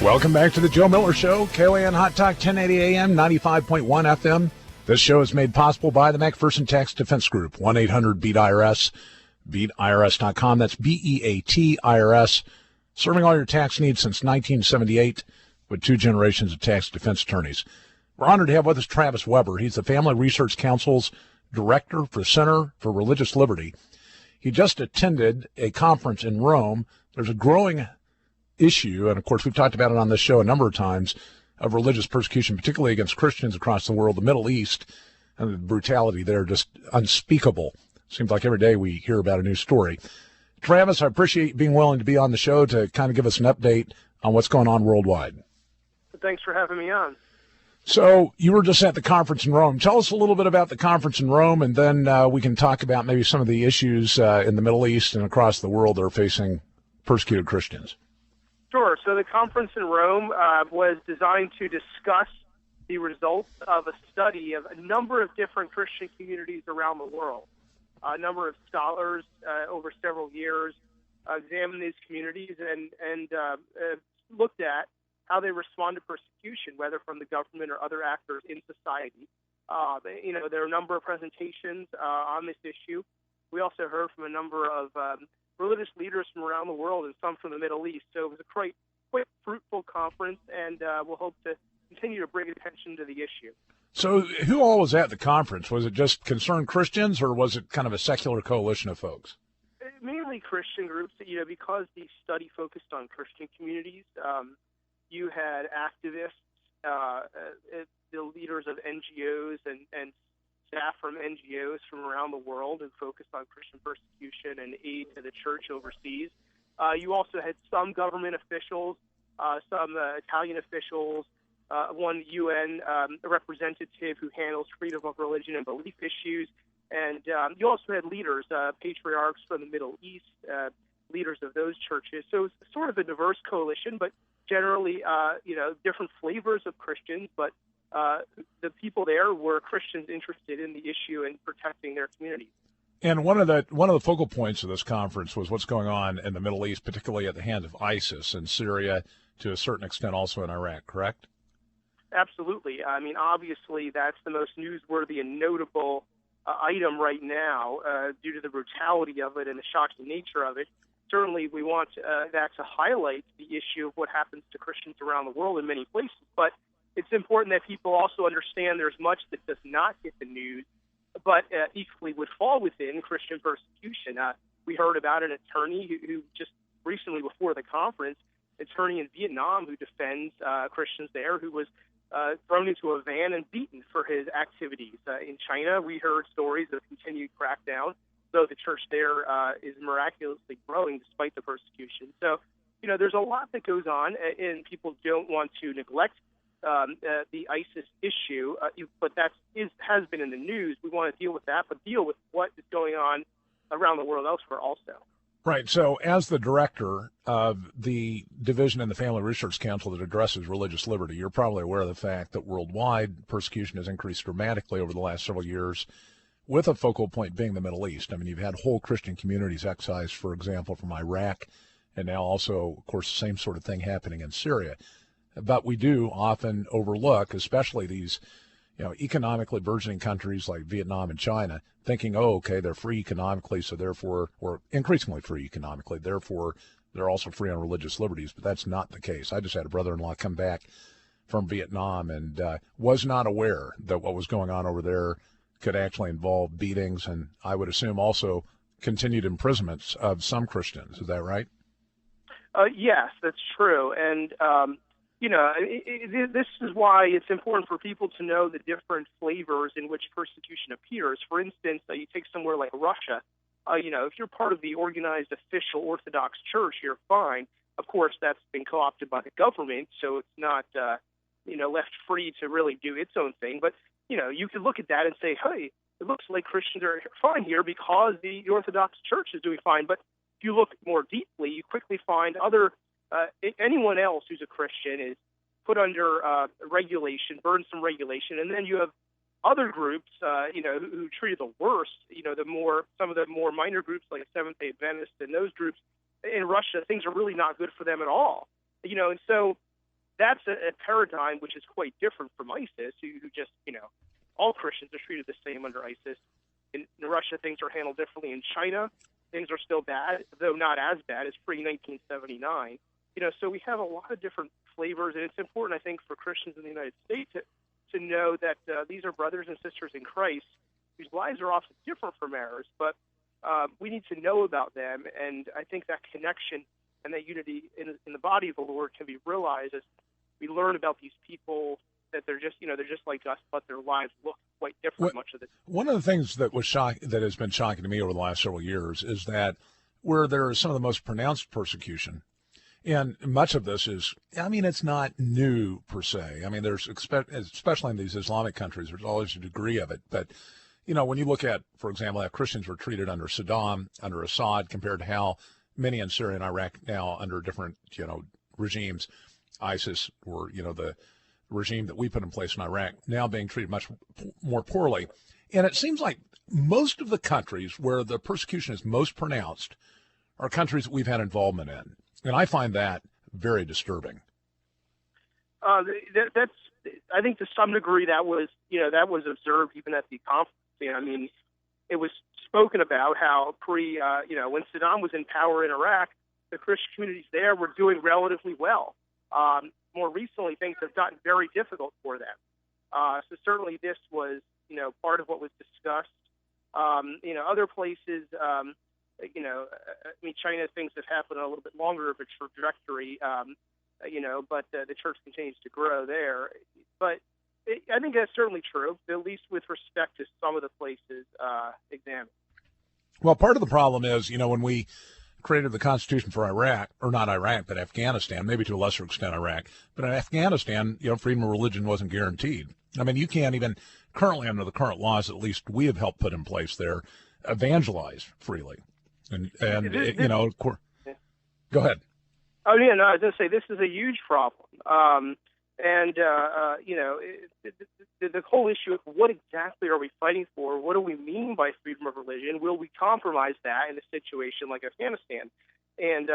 Welcome back to the Joe Miller Show, KOAN Hot Talk, 1080 AM, 95.1 FM. This show is made possible by the McPherson Tax Defense Group, 1-800-BEAT-IRS, beatirs.com. That's BEAT IRS, serving all your tax needs since 1978 with 2 generations of tax defense attorneys. We're honored to have with us Travis Weber. He's the Family Research Council's director for Center for Religious Liberty. He just attended a conference in Rome. There's a growing issue, and of course we've talked about it on this show a number of times, of religious persecution, particularly against Christians across the world, the Middle East, and the brutality there just unspeakable. Seems like every day we hear about a new story. Travis, I appreciate you being willing to be on the show to kind of give us an update on what's going on worldwide. Thanks for having me on. So you were just at the conference in Rome. Tell us a little bit about the conference in Rome, and then we can talk about maybe some of the issues in the Middle East and across the world that are facing persecuted Christians. Sure. So the conference in Rome was designed to discuss the results of a study of a number of different Christian communities around the world. A number of scholars over several years examined these communities and looked at how they respond to persecution, whether from the government or other actors in society. There are a number of presentations on this issue. We also heard from a number of religious leaders from around the world and some from the Middle East. So it was a quite fruitful conference, and we'll hope to continue to bring attention to the issue. So who all was at the conference? Was it just concerned Christians, or was it kind of a secular coalition of folks? Mainly Christian groups. Because the study focused on Christian communities, you had activists, the leaders of NGOs and staff from NGOs from around the world who focused on Christian persecution and aid to the church overseas. You also had some government officials, some Italian officials, one UN representative who handles freedom of religion and belief issues, and you also had leaders, patriarchs from the Middle East, leaders of those churches. So it's sort of a diverse coalition, but generally, different flavors of Christians, but the people there were Christians interested in the issue and protecting their communities. And one of the focal points of this conference was what's going on in the Middle East, particularly at the hands of ISIS in Syria, to a certain extent also in Iraq, correct? Absolutely. I mean, obviously, that's the most newsworthy and notable item right now due to the brutality of it and the shocking nature of it. Certainly, we want that to highlight the issue of what happens to Christians around the world in many places, but it's important that people also understand there's much that does not get the news, but equally would fall within Christian persecution. We heard about an attorney who just recently before the conference, attorney in Vietnam who defends Christians there, who was thrown into a van and beaten for his activities. In China, we heard stories of continued crackdown, though the church there is miraculously growing despite the persecution. So, there's a lot that goes on, and people don't want to neglect the ISIS issue, but has been in the news. We want to deal with that, but deal with what is going on around the world elsewhere also. Right. So as the director of the division in the Family Research Council that addresses religious liberty, you're probably aware of the fact that worldwide persecution has increased dramatically over the last several years, with a focal point being the Middle East. I mean, you've had whole Christian communities excised, for example, from Iraq, and now also, of course, the same sort of thing happening in Syria. But we do often overlook, especially these, economically burgeoning countries like Vietnam and China, thinking, they're free economically, so therefore, or increasingly free economically, therefore they're also free on religious liberties. But that's not the case. I just had a brother-in-law come back from Vietnam and was not aware that what was going on over there could actually involve beatings, and I would assume also continued imprisonments of some Christians. Is that right? Yes, that's true. And this is why it's important for people to know the different flavors in which persecution appears. For instance, you take somewhere like Russia. If you're part of the organized official Orthodox Church, you're fine. Of course, that's been co-opted by the government, so it's not, left free to really do its own thing. But, you could look at that and say, hey, it looks like Christians are fine here because the Orthodox Church is doing fine. But if you look more deeply, you quickly find anyone else who's a Christian is put under regulation, burdensome regulation, and then you have other groups, who treat it the worst. Some of the more minor groups like Seventh-day Adventists and those groups in Russia, things are really not good for them at all. And so that's a paradigm which is quite different from ISIS, who just, all Christians are treated the same under ISIS. In Russia, things are handled differently. In China, things are still bad, though not as bad as pre-1979. So we have a lot of different flavors, and it's important, I think, for Christians in the United States to know that these are brothers and sisters in Christ whose lives are often different from ours, but we need to know about them, and I think that connection and that unity in the body of the Lord can be realized as we learn about these people, that they're just like us, but their lives look quite different much of the time. One of the things that has been shocking to me over the last several years is that where there is some of the most pronounced persecution, and much of this is, it's not new per se. There's, especially in these Islamic countries, there's always a degree of it. But, when you look at, for example, how Christians were treated under Saddam, under Assad, compared to how many in Syria and Iraq now under different, regimes, ISIS or, the regime that we put in place in Iraq, now being treated much more poorly. And it seems like most of the countries where the persecution is most pronounced are countries that we've had involvement in. And I find that very disturbing. That's, I think, to some degree that was observed even at the conference. It was spoken about how when Saddam was in power in Iraq, the Christian communities there were doing relatively well. More recently, things have gotten very difficult for them. So certainly this was, part of what was discussed. Other places, China, things have happened on a little bit longer of a trajectory, but the church continues to grow there. But I think that's certainly true, at least with respect to some of the places examined. Well, part of the problem is, when we created the Constitution for Iraq, or not Iraq, but Afghanistan, maybe to a lesser extent Iraq, but in Afghanistan, freedom of religion wasn't guaranteed. You can't even, currently under the current laws, at least we have helped put in place there, evangelize freely. And of course, go ahead. Oh, yeah, no, I was going to say this is a huge problem. The whole issue of what exactly are we fighting for? What do we mean by freedom of religion? Will we compromise that in a situation like Afghanistan? And,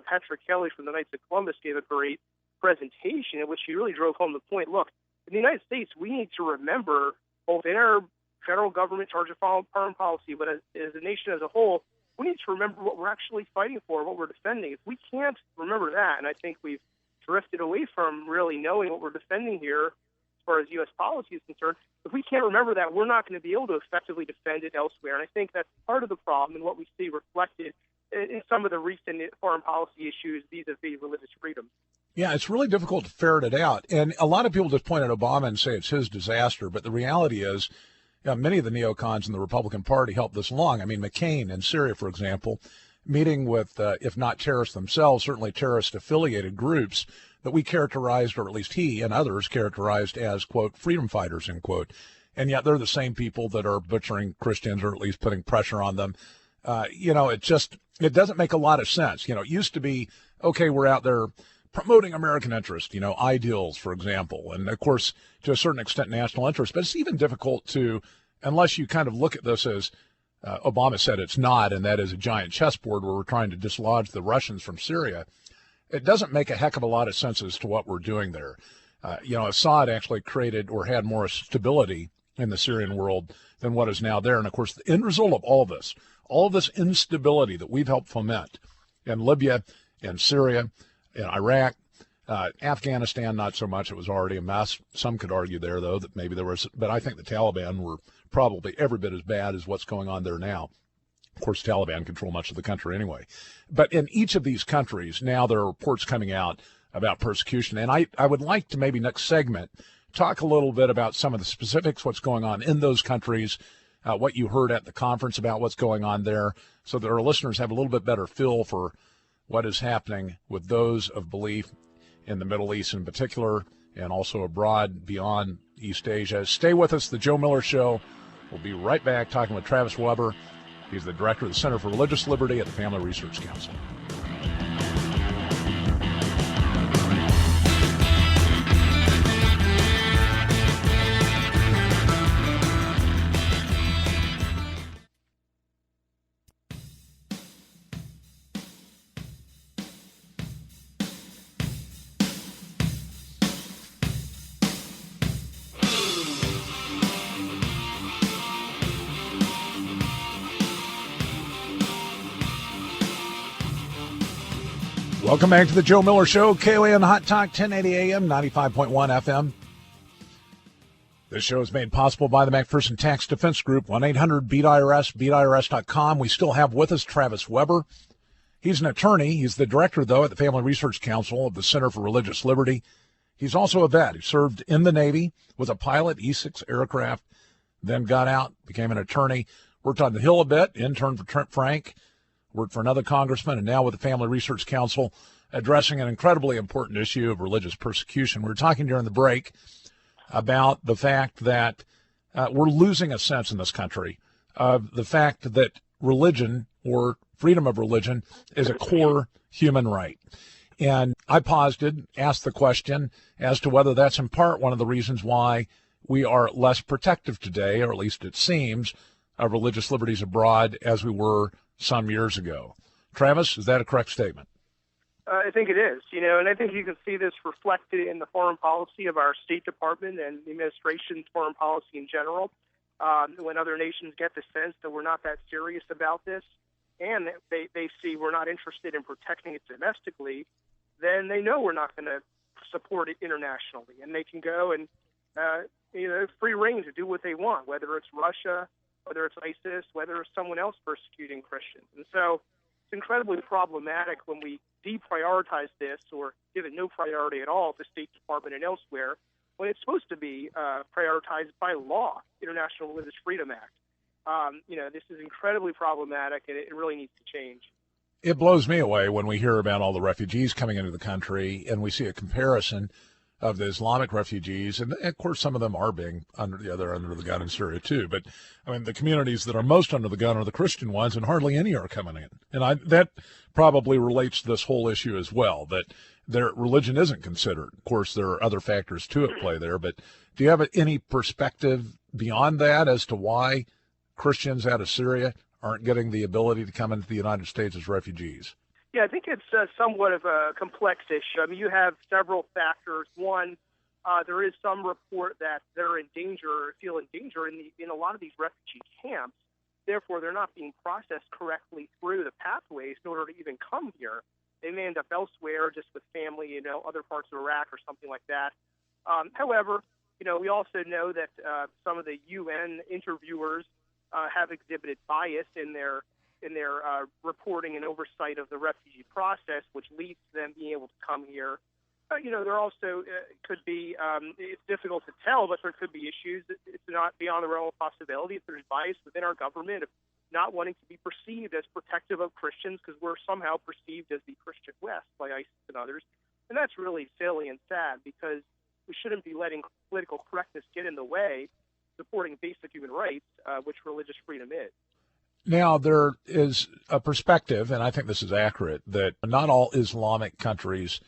Patrick Kelly from the Knights of Columbus gave a great presentation in which he really drove home the point. Look, in the United States, we need to remember, both in our federal government charge of foreign policy, but as a nation as a whole, we need to remember what we're actually fighting for, what we're defending. If we can't remember that, and I think we've drifted away from really knowing what we're defending here as far as U.S. policy is concerned, if we can't remember that, we're not going to be able to effectively defend it elsewhere. And I think that's part of the problem and what we see reflected in some of the recent foreign policy issues vis-a-vis religious freedom. Yeah, it's really difficult to ferret it out. And a lot of people just point at Obama and say it's his disaster, but the reality is, many of the neocons in the Republican Party helped this along. McCain in Syria, for example, meeting with, if not terrorists themselves, certainly terrorist-affiliated groups that we characterized, or at least he and others characterized as, quote, freedom fighters, end quote. And yet they're the same people that are butchering Christians, or at least putting pressure on them. It doesn't make a lot of sense. It used to be, okay, we're out there promoting American interest, ideals, for example, and of course, to a certain extent, national interest. But it's even difficult to, unless you kind of look at this as Obama said it's not, and that is a giant chessboard where we're trying to dislodge the Russians from Syria. It doesn't make a heck of a lot of sense as to what we're doing there. Assad actually created or had more stability in the Syrian world than what is now there. And of course, the end result of all this instability that we've helped foment in Libya, in Syria, in Iraq, Afghanistan, not so much. It was already a mess. Some could argue there, though, that maybe there was, but I think the Taliban were probably every bit as bad as what's going on there now. Of course, Taliban control much of the country anyway. But in each of these countries, now there are reports coming out about persecution. And I would like to maybe next segment talk a little bit about some of the specifics, what's going on in those countries, what you heard at the conference about what's going on there, so that our listeners have a little bit better feel for what is happening with those of belief in the Middle East in particular, and also abroad beyond East Asia. Stay with us, The Joe Miller Show. We'll be right back talking with Travis Weber. He's the director of the Center for Religious Liberty at the Family Research Council. Welcome back to the Joe Miller Show, KOAN Hot Talk, 1080 AM, 95.1 FM. This show is made possible by the McPherson Tax Defense Group, 1-800-BEAT-IRS, BEAT-IRS.com. We still have with us Travis Weber. He's an attorney. He's the director, though, at the Family Research Council of the Center for Religious Liberty. He's also a vet. He served in the Navy, was a pilot, E-6 aircraft, then got out, became an attorney, worked on the Hill a bit, interned for Trent Frank, worked for another congressman, and now with the Family Research Council, addressing an incredibly important issue of religious persecution. We were talking during the break about the fact that we're losing a sense in this country of the fact that religion or freedom of religion is a core human right. And I asked the question as to whether that's in part one of the reasons why we are less protective today, or at least it seems, of religious liberties abroad as we were some years ago. Travis, is that a correct statement? I think it is, and I think you can see this reflected in the foreign policy of our State Department and the administration's foreign policy in general. When other nations get the sense that we're not that serious about this, and they see we're not interested in protecting it domestically, then they know we're not going to support it internationally, and they can go and free reign to do what they want, whether it's Russia, whether it's ISIS, whether it's someone else persecuting Christians. And so it's incredibly problematic when we deprioritize this or give it no priority at all at the State Department and elsewhere, when it's supposed to be prioritized by law, International Religious Freedom Act. This is incredibly problematic, and it really needs to change. It blows me away when we hear about all the refugees coming into the country, and we see a comparison of the Islamic refugees, and of course some of them are being under the gun in Syria too. But I mean, the communities that are most under the gun are the Christian ones, and hardly any are coming in. And that probably relates to this whole issue as well, that their religion isn't considered. Of course, there are other factors too at play there. But do you have any perspective beyond that as to why Christians out of Syria aren't getting the ability to come into the United States as refugees? Yeah, I think it's somewhat of a complex issue. I mean, you have several factors. One, there is some report that they're in danger or feel in danger in a lot of these refugee camps. Therefore, they're not being processed correctly through the pathways in order to even come here. They may end up elsewhere, just with family, other parts of Iraq or something like that. However, we also know that some of the UN interviewers have exhibited bias in their reporting and oversight of the refugee process, which leads to them being able to come here. There also could be, it's difficult to tell, but there could be issues. It's not beyond the realm of possibility if there's bias within our government of not wanting to be perceived as protective of Christians because we're somehow perceived as the Christian West by ISIS and others. And that's really silly and sad because we shouldn't be letting political correctness get in the way supporting basic human rights, which religious freedom is. Now, there is a perspective, and I think this is accurate, that not all Islamic countries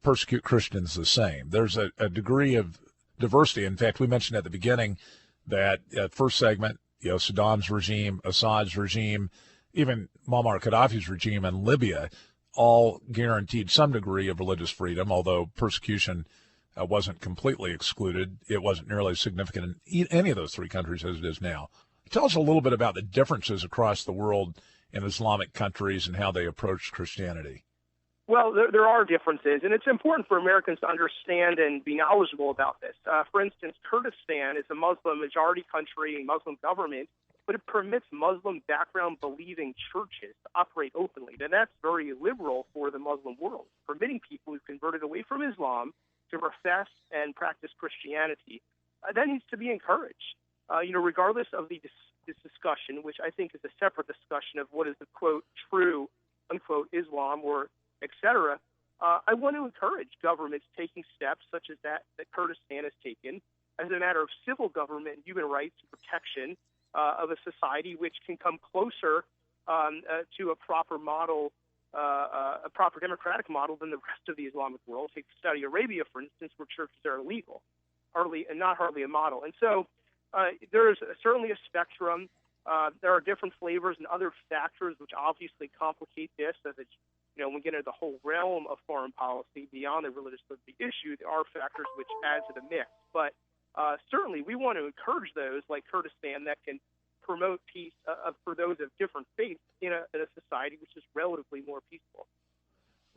persecute Christians the same. There's a degree of diversity. In fact, we mentioned at the beginning that first segment, Saddam's regime, Assad's regime, even Muammar Gaddafi's regime in Libya all guaranteed some degree of religious freedom, although persecution wasn't completely excluded. It wasn't nearly as significant in any of those three countries as it is now. Tell us a little bit about the differences across the world in Islamic countries and how they approach Christianity. Well, there are differences, and it's important for Americans to understand and be knowledgeable about this. For instance, Kurdistan is a Muslim majority country, Muslim government, but it permits Muslim background-believing churches to operate openly. And that's very liberal for the Muslim world, permitting people who've converted away from Islam to profess and practice Christianity. That needs to be encouraged. Regardless of this discussion, which I think is a separate discussion of what is the, quote, true, unquote, Islam or et cetera, I want to encourage governments taking steps such as that Kurdistan has taken as a matter of civil government and human rights and protection of a society which can come closer to a proper model, a proper democratic model than the rest of the Islamic world. Take Saudi Arabia, for instance, where churches are illegal, hardly a model. And so there is certainly a spectrum. There are different flavors and other factors which obviously complicate this. As it's, when we get into the whole realm of foreign policy beyond the religious liberty issue, there are factors which add to the mix. But certainly we want to encourage those like Kurdistan that can promote peace for those of different faiths in a society which is relatively more peaceful.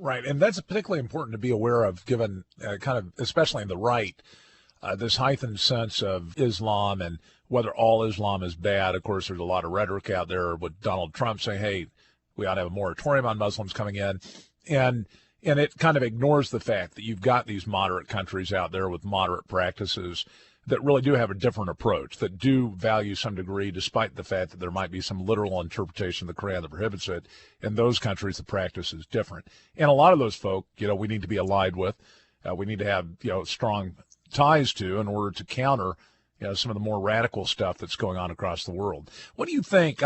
Right, and that's particularly important to be aware of, given kind of, especially in the right, this heightened sense of Islam and whether all Islam is bad. Of course, there's a lot of rhetoric out there with Donald Trump saying, hey, we ought to have a moratorium on Muslims coming in. And it kind of ignores the fact that you've got these moderate countries out there with moderate practices that really do have a different approach, that do value some degree, despite the fact that there might be some literal interpretation of the Quran that prohibits it. In those countries, the practice is different. And a lot of those folk, we need to be allied with. We need to have, strong ties to in order to counter, some of the more radical stuff that's going on across the world. What do you think?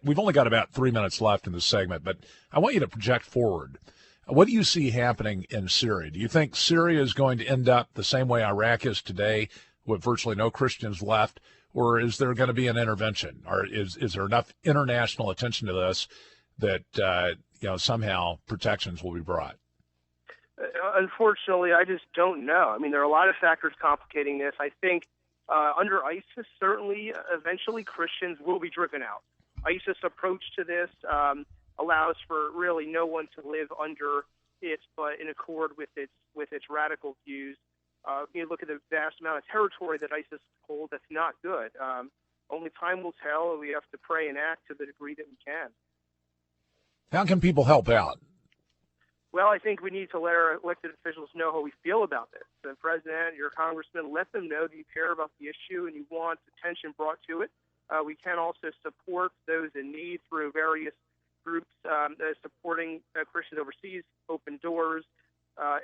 We've only got about 3 minutes left in this segment, but I want you to project forward. What do you see happening in Syria? Do you think Syria is going to end up the same way Iraq is today, with virtually no Christians left, or is there going to be an intervention? Or is there enough international attention to this that, somehow protections will be brought? Unfortunately, I just don't know. I mean, there are a lot of factors complicating this. I think under ISIS, certainly, eventually Christians will be driven out. ISIS' approach to this allows for really no one to live under it, but in accord with its radical views. You look at the vast amount of territory that ISIS holds, that's not good. Only time will tell, and we have to pray and act to the degree that we can. How can people help out? Well, I think we need to let our elected officials know how we feel about this. The president, your congressman, let them know that you care about the issue and you want attention brought to it. We can also support those in need through various groups supporting Christians overseas, Open Doors,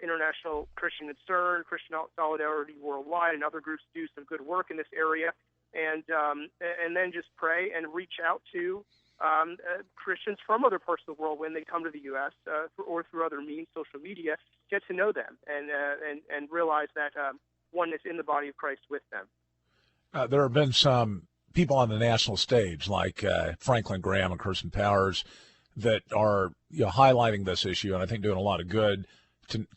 International Christian Concern, Christian Solidarity Worldwide, and other groups do some good work in this area. And then just pray and reach out to Christians from other parts of the world when they come to the U.S. Or through other means, social media, get to know them and realize that oneness in the body of Christ with them. There have been some people on the national stage like Franklin Graham and Kirsten Powers that are highlighting this issue, and I think doing a lot of good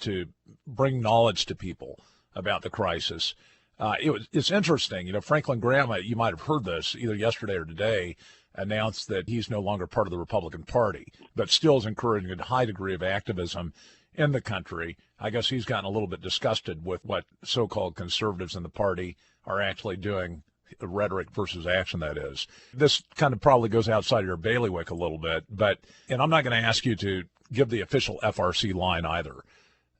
to bring knowledge to people about the crisis. It's interesting. Franklin Graham, you might have heard this either yesterday or today, announced that he's no longer part of the Republican Party, but still is encouraging a high degree of activism in the country. I guess he's gotten a little bit disgusted with what so-called conservatives in the party are actually doing, rhetoric versus action, that is. This kind of probably goes outside your bailiwick a little bit, and I'm not going to ask you to give the official FRC line either.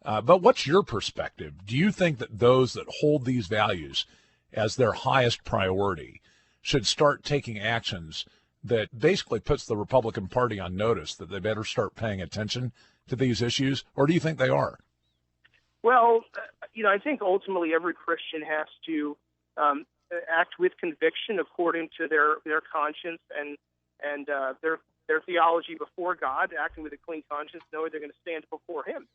But what's your perspective? Do you think that those that hold these values as their highest priority should start taking actions that basically puts the Republican Party on notice that they better start paying attention to these issues, or do you think they are? Well, I think ultimately every Christian has to act with conviction according to their conscience and their theology before God, acting with a clean conscience, knowing they're going to stand before Him.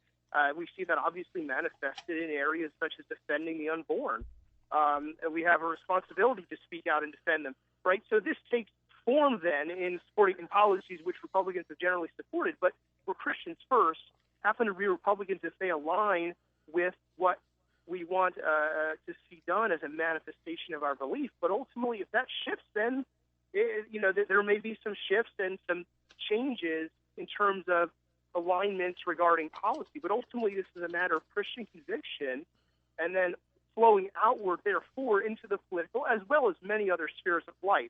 We see that obviously manifested in areas such as defending the unborn. We have a responsibility to speak out and defend them, right? So this takes form then in policies which Republicans have generally supported, but we're Christians first, happen to be Republicans if they align with what we want to see done as a manifestation of our belief. But ultimately, if that shifts, then there may be some shifts and some changes in terms of alignments regarding policy. But ultimately, this is a matter of Christian conviction and then flowing outward, therefore, into the political as well as many other spheres of life.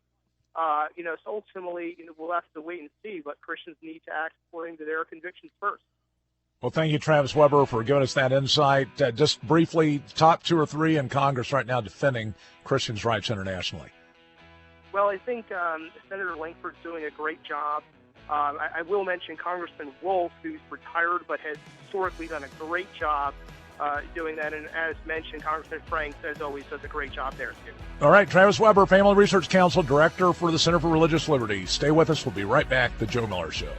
So ultimately, we'll have to wait and see, but Christians need to act according to their convictions first. Well, thank you, Travis Weber, for giving us that insight. Just briefly, top 2 or 3 in Congress right now defending Christians' rights internationally. Well, I think Senator Langford's doing a great job. I will mention Congressman Wolf, who's retired but has historically done a great job doing that. And as mentioned, Congressman Franks, as always, does a great job there, too. All right, Travis Weber, Family Research Council Director for the Center for Religious Liberty. Stay with us. We'll be right back. The Joe Miller Show.